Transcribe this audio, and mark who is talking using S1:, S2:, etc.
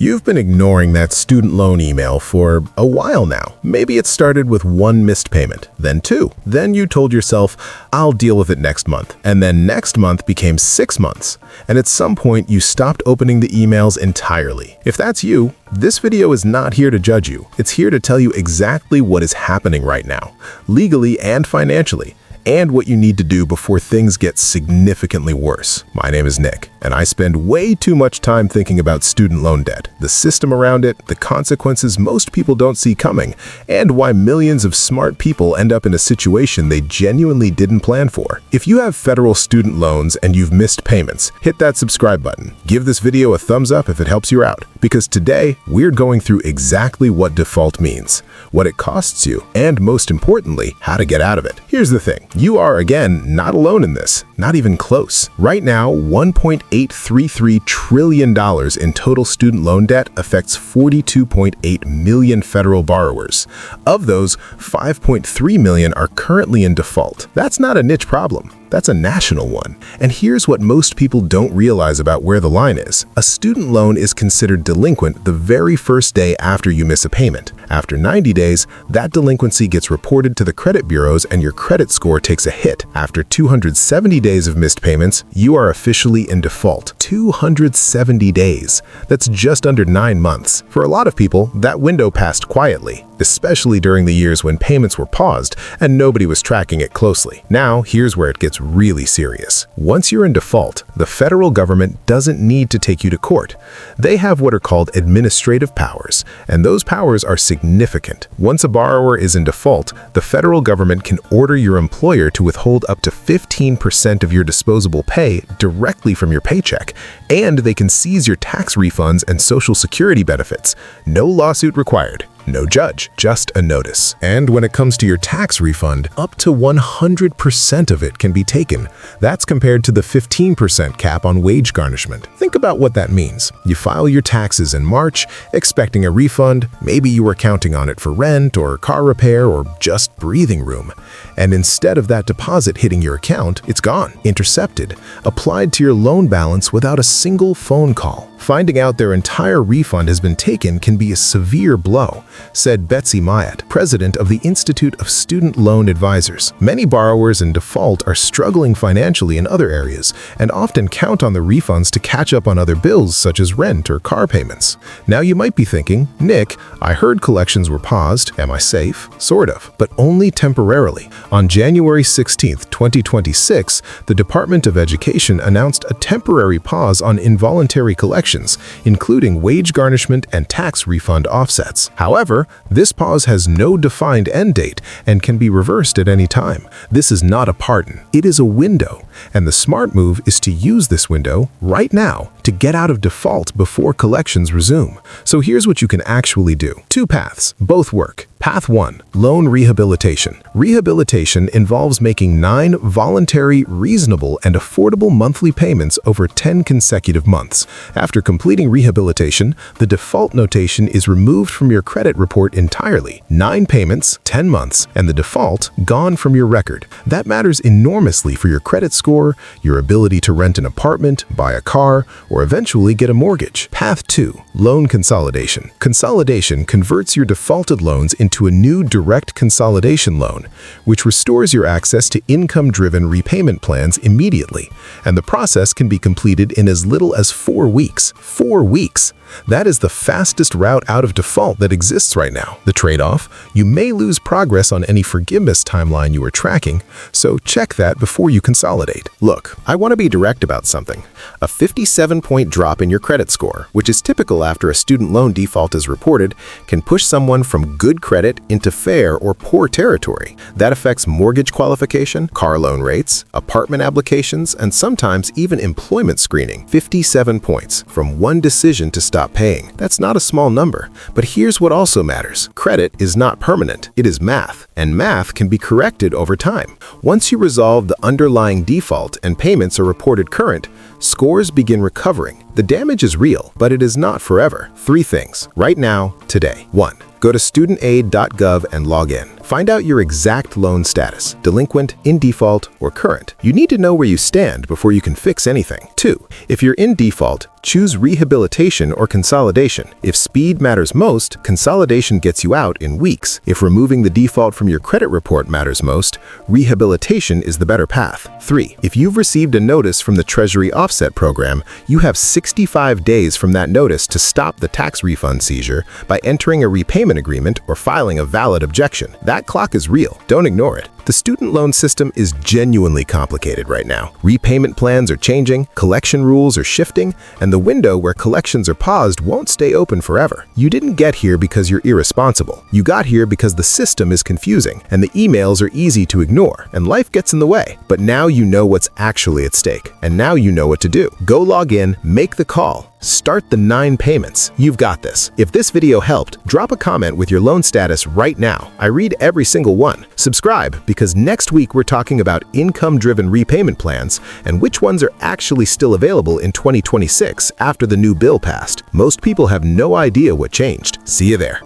S1: You've been ignoring that student loan email for a while now. Maybe it started with one missed payment, then two. Then you told yourself, I'll deal with it next month. And then next month became 6 months. And at some point, you stopped opening the emails entirely. If that's you, this video is not here to judge you. It's here to tell you exactly what is happening right now, legally and financially, and what you need to do before things get significantly worse. My name is Nick, and I spend way too much time thinking about student loan debt, the system around it, the consequences most people don't see coming, and why millions of smart people end up in a situation they genuinely didn't plan for. If you have federal student loans and you've missed payments, hit that subscribe button. Give this video a thumbs up if it helps you out, because today we're going through exactly what default means, what it costs you, and most importantly, how to get out of it. Here's the thing. You are, again, not alone in this, not even close. Right now, $1.833 trillion in total student loan debt affects 42.8 million federal borrowers. Of those, 5.3 million are currently in default. That's not a niche problem. That's a national one. And here's what most people don't realize about where the line is. A student loan is considered delinquent the very first day after you miss a payment. After 90 days, that delinquency gets reported to the credit bureaus and your credit score takes a hit. After 270 days of missed payments, you are officially in default. 270 days. That's just under 9 months. For a lot of people, that window passed quietly, especially during the years when payments were paused and nobody was tracking it closely. Now, here's where it gets really serious. Once you're in default, the federal government doesn't need to take you to court. They have what are called administrative powers, and those powers are significant. Once a borrower is in default, the federal government can order your employer to withhold up to 15% of your disposable pay directly from your paycheck, and they can seize your tax refunds and Social Security benefits. No lawsuit required. No judge, just a notice. And when it comes to your tax refund, up to 100% of it can be taken. That's compared to the 15% cap on wage garnishment. Think about what that means. You file your taxes in March, expecting a refund. Maybe you were counting on it for rent or car repair or just breathing room. And instead of that deposit hitting your account, it's gone, intercepted, applied to your loan balance without a single phone call. Finding out their entire refund has been taken can be a severe blow, said Betsy Myatt, president of the Institute of Student Loan Advisors. Many borrowers in default are struggling financially in other areas and often count on the refunds to catch up on other bills such as rent or car payments. Now you might be thinking, Nick, I heard collections were paused. Am I safe? Sort of, but only temporarily. On January 16, 2026, the Department of Education announced a temporary pause on involuntary collections, including wage garnishment and tax refund offsets. However, this pause has no defined end date and can be reversed at any time. This is not a pardon. It is a window, and the smart move is to use this window right now to get out of default before collections resume. So here's what you can actually do. 2 paths, both work. Path 1. Loan rehabilitation. Rehabilitation involves making 9 voluntary, reasonable, and affordable monthly payments over 10 consecutive months. After completing rehabilitation, the default notation is removed from your credit report entirely. 9 payments, 10 months, and the default gone from your record. That matters enormously for your credit score, your ability to rent an apartment, buy a car, or eventually get a mortgage. Path 2. Loan consolidation. Consolidation converts your defaulted loans into a new direct consolidation loan, which restores your access to income-driven repayment plans immediately, and the process can be completed in as little as 4 weeks. 4 weeks! That is the fastest route out of default that exists right now. The trade-off? You may lose progress on any forgiveness timeline you are tracking, so check that before you consolidate. Look, I want to be direct about something. A 57-point drop in your credit score, which is typical after a student loan default is reported, can push someone from good credit into fair or poor territory. That affects mortgage qualification, car loan rates, apartment applications, and sometimes even employment screening. 57 points from one decision to stop paying. That's not a small number. But here's what also matters. Credit is not permanent. It is math, and math can be corrected over time. Once you resolve the underlying default and payments are reported current, scores begin recovering. The damage is real, but it is not forever. 3 things. Right now, today. 1. Go to studentaid.gov and log in. Find out your exact loan status, delinquent, in default, or current. You need to know where you stand before you can fix anything. 2. If you're in default, Choose rehabilitation or consolidation. If speed matters most, consolidation gets you out in weeks. If removing the default from your credit report matters most, rehabilitation is the better path. 3. If you've received a notice from the Treasury offset program, you have 65 days from that notice to stop the tax refund seizure by entering a repayment agreement or filing a valid objection. That clock is real. Don't ignore it. The student loan system is genuinely complicated right now. Repayment plans are changing, collection rules are shifting, and the window where collections are paused won't stay open forever. You didn't get here because you're irresponsible. You got here because the system is confusing, and the emails are easy to ignore, and life gets in the way. But now you know what's actually at stake, and now you know what to do. Go log in, make the call. Start the 9 payments. You've got this. If this video helped, drop a comment with your loan status right now. I read every single one. Subscribe, because next week we're talking about income-driven repayment plans and which ones are actually still available in 2026 after the new bill passed. Most people have no idea what changed. See you there.